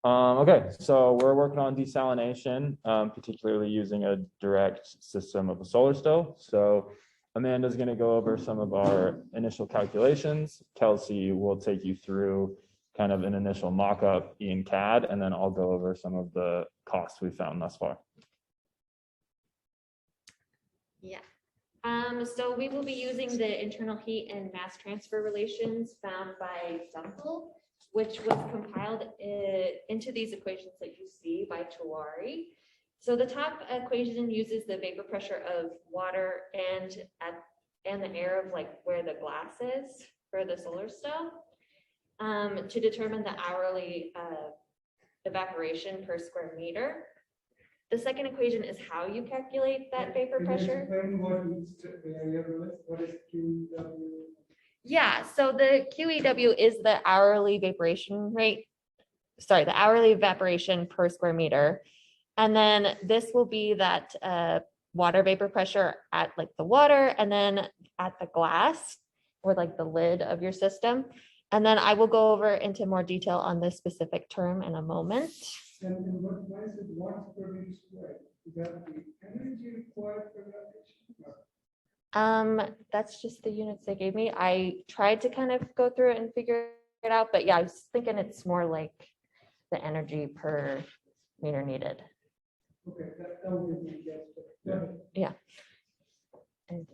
Okay, so we're working on desalination, particularly using a direct system of a solar still. So Amanda's going to go over some of our initial calculations. Kelsey will take you through kind of an initial mock-up in CAD, and then I'll go over some of the costs we've found thus far. Yeah. So we will be using the internal heat and mass transfer relations found by Dunkel, which was compiled into these equations that you see by Tawari. So the top equation uses the vapor pressure of water and the air of like where the glass is for the solar cell to determine the hourly evaporation per square meter. The second equation is how you calculate that vapor pressure. What is QEW? Yeah, so the QEW is the hourly evaporation rate. Sorry, the hourly evaporation per square meter. And then this will be that water vapor pressure at like the water and then at the glass or like the lid of your system. And then I will go over into more detail on this specific term in a moment. And why is it watts per meter squared? Is that the energy required for evaporation? That's just the units they gave me. I tried to kind of go through it and figure it out, but yeah, I was thinking it's more like the energy per meter needed. Okay, that would be yes. Yeah. And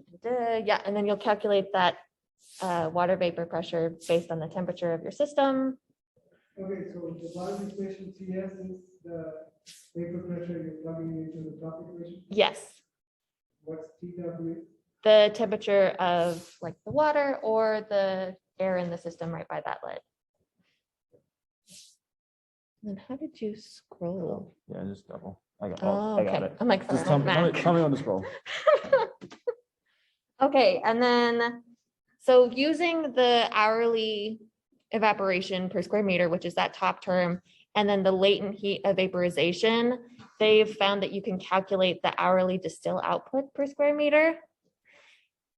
yeah, and then you'll calculate that water vapor pressure based on the temperature of your system. Okay, so the bottom equation CS is the vapor pressure you're plugging into the top equation? Yes. What's TW? The temperature of like the water or the air in the system right by that lid. And then how did you scroll? Yeah, just double. I got, Oh, I got okay. it. I'm like, Just tell me when to scroll. Okay, and then, so using the hourly evaporation per square meter, which is that top term, and then the latent heat of vaporization, they've found that you can calculate the hourly distill output per square meter.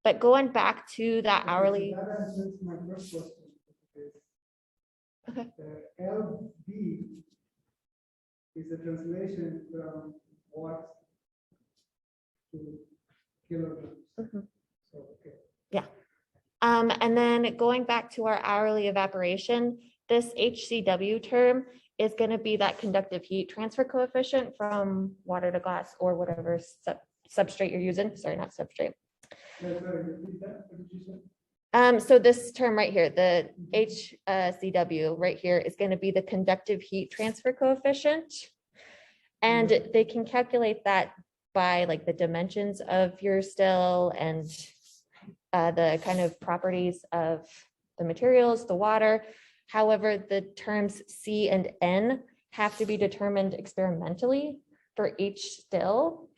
But going back to that hourly. So that answers my first question. Okay. The LB is a translation from watts to kilograms. Mm-hmm. So, okay. Yeah. And then going back to our hourly evaporation, this HCW term is going to be that conductive heat transfer coefficient from water to glass or whatever substrate you're using. Sorry, not substrate. Sorry, repeat that. What did you say? So this term right here, the HCW right here is going to be the conductive heat transfer coefficient. And they can calculate that by like the dimensions of your still and the kind of properties of the materials, the water. However, the terms C and N have to be determined experimentally for each still,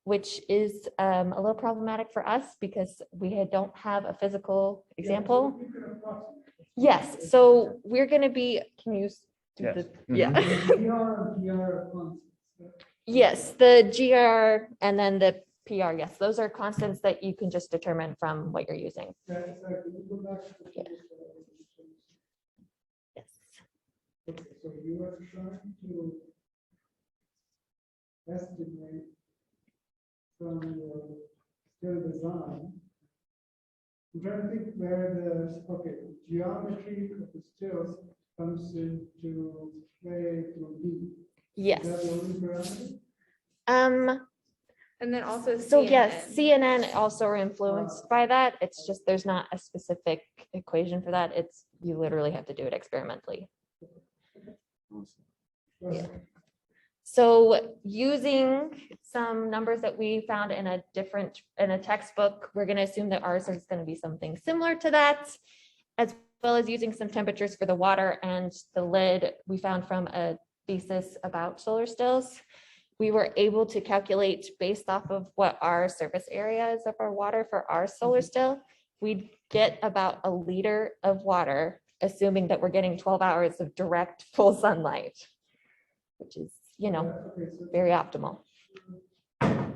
which is a little problematic for us because we don't have a physical example. Yes, so we're going to be, can you do Yes. the, Mm-hmm. yeah. Yes, the GR and then the PR, yes, those are constants that you can just determine from what you're using. Yeah. Yes. Okay, so you are trying to estimate from your still design. I'm trying to think where the geometry of the stills comes into play through B. Yes. Is that the only parameter? And then also So CNN. yes, CNN also are influenced by that. It's just, there's not a specific equation for that. It's, you literally have to do it experimentally. Yeah. So using some numbers that we found in a textbook, we're going to assume that ours is going to be something similar to that, as well as using some temperatures for the water and the lid we found from a thesis about solar stills. We were able to calculate based off of what our surface area is of our water for our solar still. We'd get about a liter of water, assuming that we're getting 12 hours of direct full sunlight, which is, you know, very optimal. Very good.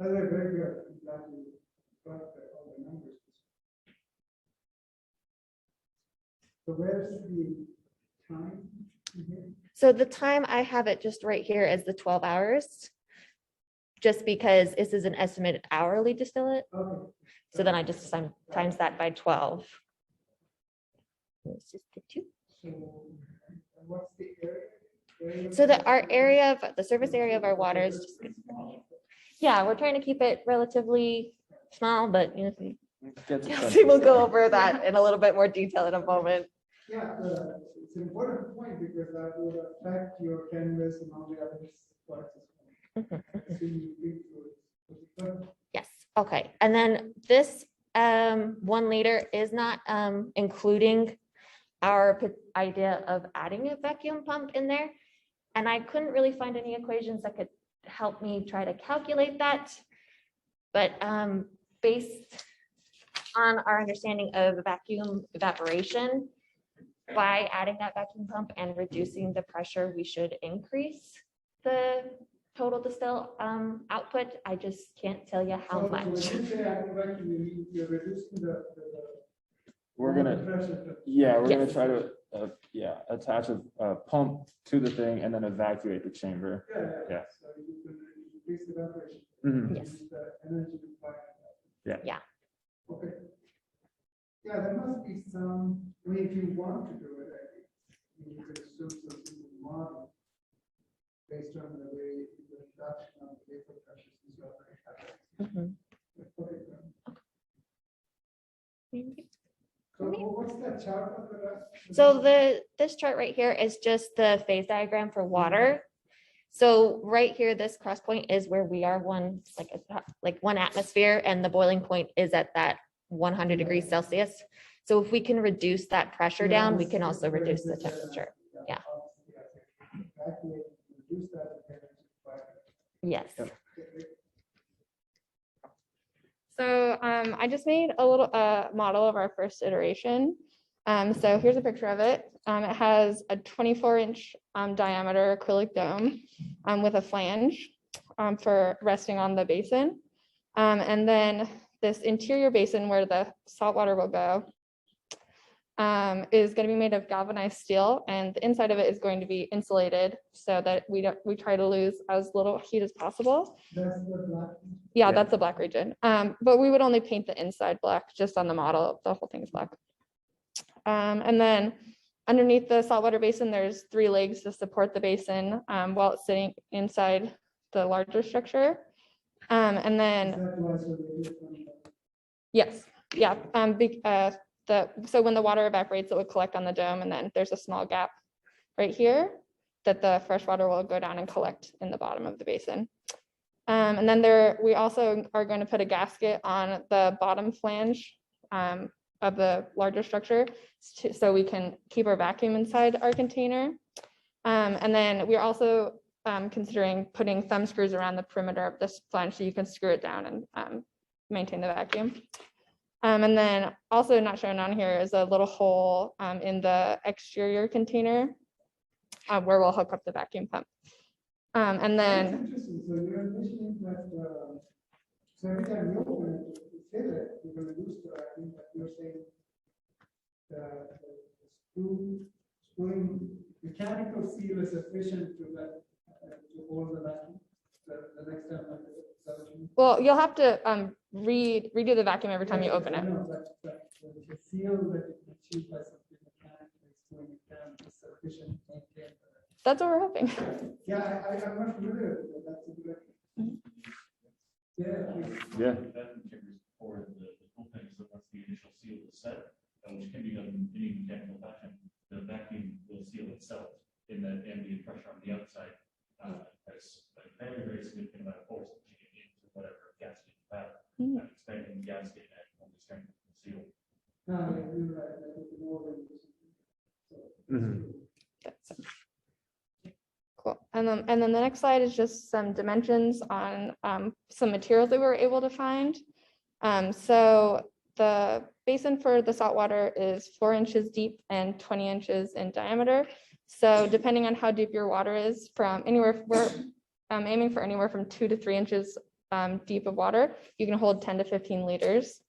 I'm glad you got all the numbers. So where's the time? Mhm. So the time I have it just right here is the 12 hours. Just because this is an estimated hourly distillate. Okay. So then I just times that by 12. It's just the two. So what's the area? So that our area of the surface area of our water is just, yeah, we're trying to keep it relatively small, but you know, we'll go over that in a little bit more detail in a moment. Yeah, it's an important point because that would affect your canvas and all the other parts as well. So you read through it. Yes, okay. And then this 1 liter is not including our idea of adding a vacuum pump in there. And I couldn't really find any equations that could help me try to calculate that. But based on our understanding of vacuum evaporation, by adding that vacuum pump and reducing the pressure, we should increase the total distill output. I just can't tell you how So much. when you say adding vacuum, you're reducing the We're gonna, pressure. yeah, we're gonna Yes. try to, attach a pump to the thing and then evacuate the chamber. Yeah. So you can increase the evaporation. Mhm. Yes. Use the energy required. Yeah. Yeah. Okay. Yeah, there must be some, I mean, if you want to do it, I think you can assume some simple model based on the way the reduction of the vapor pressures is already happening. Mhm. Okay. So what's that chart of the rest? So this chart right here is just the phase diagram for water. So right here, this cross point is where we are like 1 atmosphere, and the boiling point is at that 100 degrees Celsius. So if we can reduce that pressure down, we can also reduce the temperature. Yeah. Reduce that energy required. Yes. So I just made a little model of our first iteration. So here's a picture of it. It has a 24-inch diameter acrylic dome with a flange for resting on the basin. And then this interior basin where the salt water will go is going to be made of galvanized steel, and the inside of it is going to be insulated so that we try to lose as little heat as possible. That's the black. Yeah, Yeah. that's the black region. But we would only paint the inside black just on the model. The whole thing is black. And then underneath the saltwater basin, there's 3 legs to support the basin while it's sitting inside the larger structure. And then, yes, yeah. So when the water evaporates, it would collect on the dome, and then there's a small gap right here that the fresh water will go down and collect in the bottom of the basin. And then we also are going to put a gasket on the bottom flange of the larger structure so we can keep our vacuum inside our container. And then we're also considering putting thumb screws around the perimeter of this flange so you can screw it down and maintain the vacuum. And then also not shown on here is a little hole in the exterior container where we'll hook up the vacuum pump. And That's then, interesting. So you're envisioning that, so every time you open it, you say that you're going to lose the vacuum, but you're saying the screwing mechanical seal is sufficient to to hold the vacuum the next time. well, you'll have to redo the vacuum every time you open I it. know, but the seal that you can achieve by something mechanically screwing it down is sufficient to maintain. That's what we're hoping. Yeah, I'm not familiar with it, but that's a good. Yeah. Yeah. Vacuum chambers for the whole thing, so once the initial seal is set, which can be done in any mechanical fashion, the vacuum will seal itself in the ambient pressure on the outside. Has a very, very significant amount of force pushing it into whatever gasket you have. Mm. Expanding the gasket and the strength of the seal. No, you're right. That would be more than. Mhm. Cool. And then the next slide is just some dimensions on some materials that we were able to find. So the basin for the saltwater is 4 inches deep and 20 inches in diameter. So depending on how deep your water is, from anywhere, we're aiming for anywhere from 2 to 3 inches deep of water, you can hold 10 to 15 liters.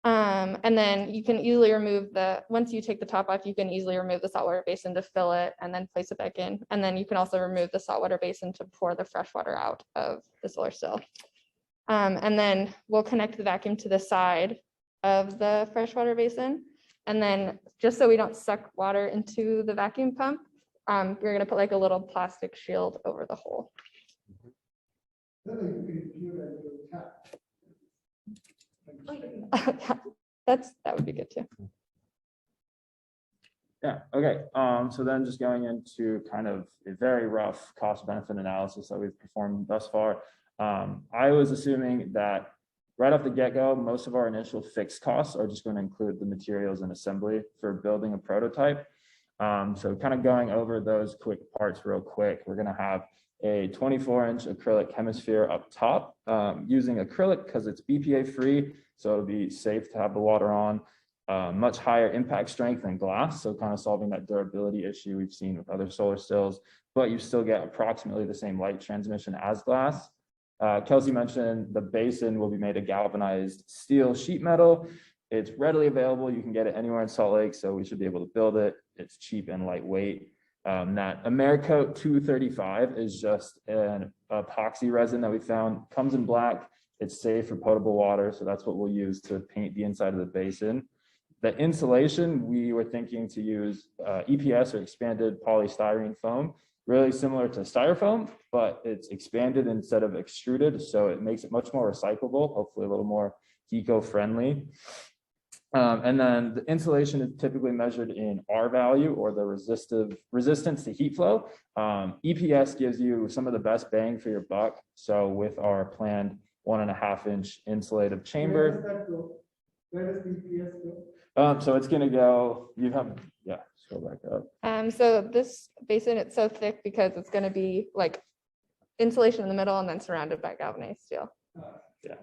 And then you can easily remove once you take the top off, you can easily remove the saltwater basin to fill it and then place it back in. And then you can also remove the saltwater basin to pour the fresh water out of the solar still. And then we'll connect the vacuum to the side of the freshwater basin. And then just so we don't suck water into the vacuum pump, we're gonna put like a little plastic shield over the hole. Then you can give a little tap. That would be good too. Yeah, okay. So then just going into kind of a very rough cost benefit analysis that we've performed thus far. I was assuming that right off the get-go, most of our initial fixed costs are just going to include the materials and assembly for building a prototype. So kind of going over those quick parts real quick, we're going to have a 24-inch acrylic hemisphere up top, using acrylic because it's BPA free, so it'll be safe to have the water on. Much higher impact strength than glass, so kind of solving that durability issue we've seen with other solar stills, but you still get approximately the same light transmission as glass. Kelsey mentioned the basin will be made of galvanized steel sheet metal. It's readily available. You can get it anywhere in Salt Lake, so we should be able to build it. It's cheap and lightweight. That Americoat 235 is just an epoxy resin that we found, comes in black. It's safe for potable water, so that's what we'll use to paint the inside of the basin. The insulation, we were thinking to use EPS, or expanded polystyrene foam, really similar to styrofoam, but it's expanded instead of extruded, so it makes it much more recyclable, hopefully a little more eco-friendly. And then the insulation is typically measured in R value, or the resistance to heat flow. EPS gives you some of the best bang for your buck. So with our planned 1.5-inch insulative chamber. Where does that go? Where does the EPS go? So it's going to go, scroll back up. So this basin, it's so thick because it's going to be like insulation in the middle and then surrounded by galvanized steel. Okay.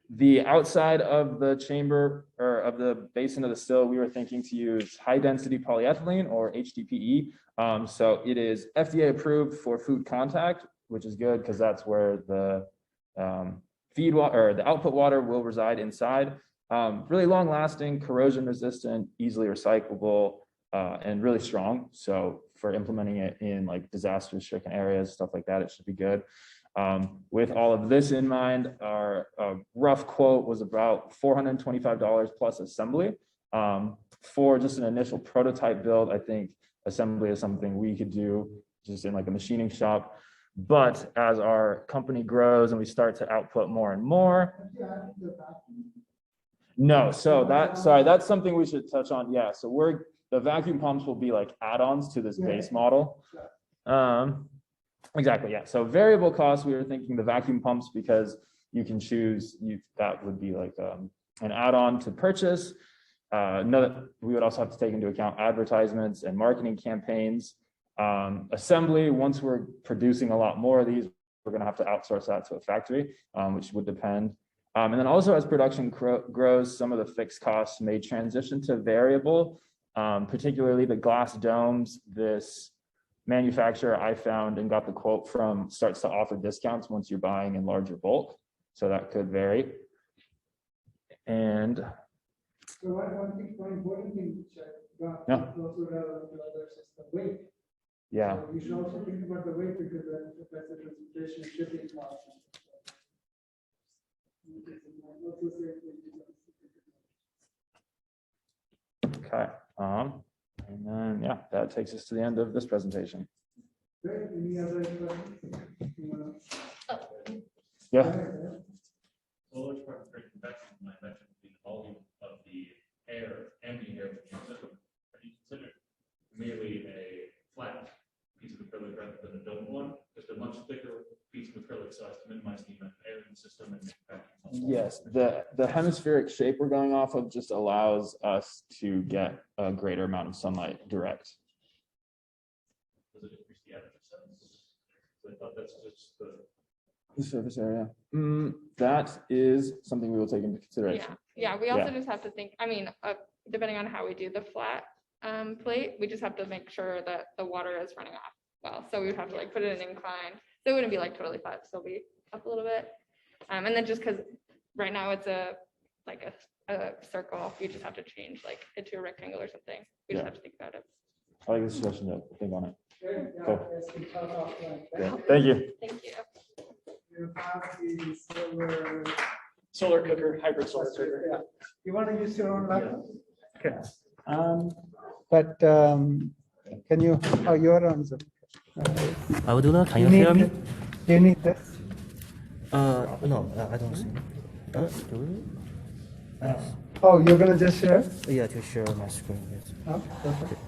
The outside of the chamber, or of the basin of the still, we were thinking to use high density polyethylene, or HDPE. So it is FDA approved for food contact, which is good because that's where the feed water, or the output water, will reside inside. Really long lasting, corrosion resistant, easily recyclable, and really strong. So for implementing it in like disaster stricken areas, stuff like that, it should be good. With all of this in mind, our rough quote was about $425 plus assembly. For just an initial prototype build, I think assembly is something we could do just in like a machining shop. But as our company grows and we start to output more and more. No, so that's something we should touch on. Yeah, so the vacuum pumps will be like add-ons to this base model. Exactly, yeah. So variable costs, we were thinking the vacuum pumps, because you can choose, that would be like an add-on to purchase. We would also have to take into account advertisements and marketing campaigns. Assembly, once we're producing a lot more of these, we're gonna have to outsource that to a factory, which would depend. And then also as production grows, some of the fixed costs may transition to variable, particularly the glass domes. This manufacturer I found and got the quote from starts to offer discounts once you're buying in larger bulk. So that could vary. And so one important thing to check, Yeah. also relevant to others, is the weight. yeah, So you should also think about the weight, because that's a transportation shipping cost. okay. And then, yeah, that takes us to the end of this presentation. Great, any other questions? Yeah. So a large part of breaking back from my mention the volume of the air, ambient air within the system. Have you considered merely a flat piece of acrylic rather than a dome one? Just a much thicker piece of acrylic so as to minimize the amount of air in the system and make vacuum. Yes, the hemispheric shape we're going off of just allows us to get a greater amount of sunlight direct. Does it increase the aperture size? So I thought that's just The surface area. That is something we will take into consideration. Yeah, we also just have to think, I mean, depending on how we do the flat plate, we just have to make sure that the water is running off well. So we would have to like put it in incline So it wouldn't be like totally flat, still be up a little bit. And then just because right now it's like a circle, you just have to change like it to a rectangle or something. We just Yeah. have to think about it. I like the suggestion to think on it. Yeah, Cool. yes, we talk offline. Yeah, thank you. Thank you. You have the solar. Solar cooker, hybrid solar cooker. Yeah. You want to use your own laptop? Okay. But can you, oh, you're on Zoom. Abdullah, can you need hear me? th- Do you need this? No, I don't think. Do Oh, you're gonna just share? you? Yeah, to share my screen. Yes. Oh, perfect.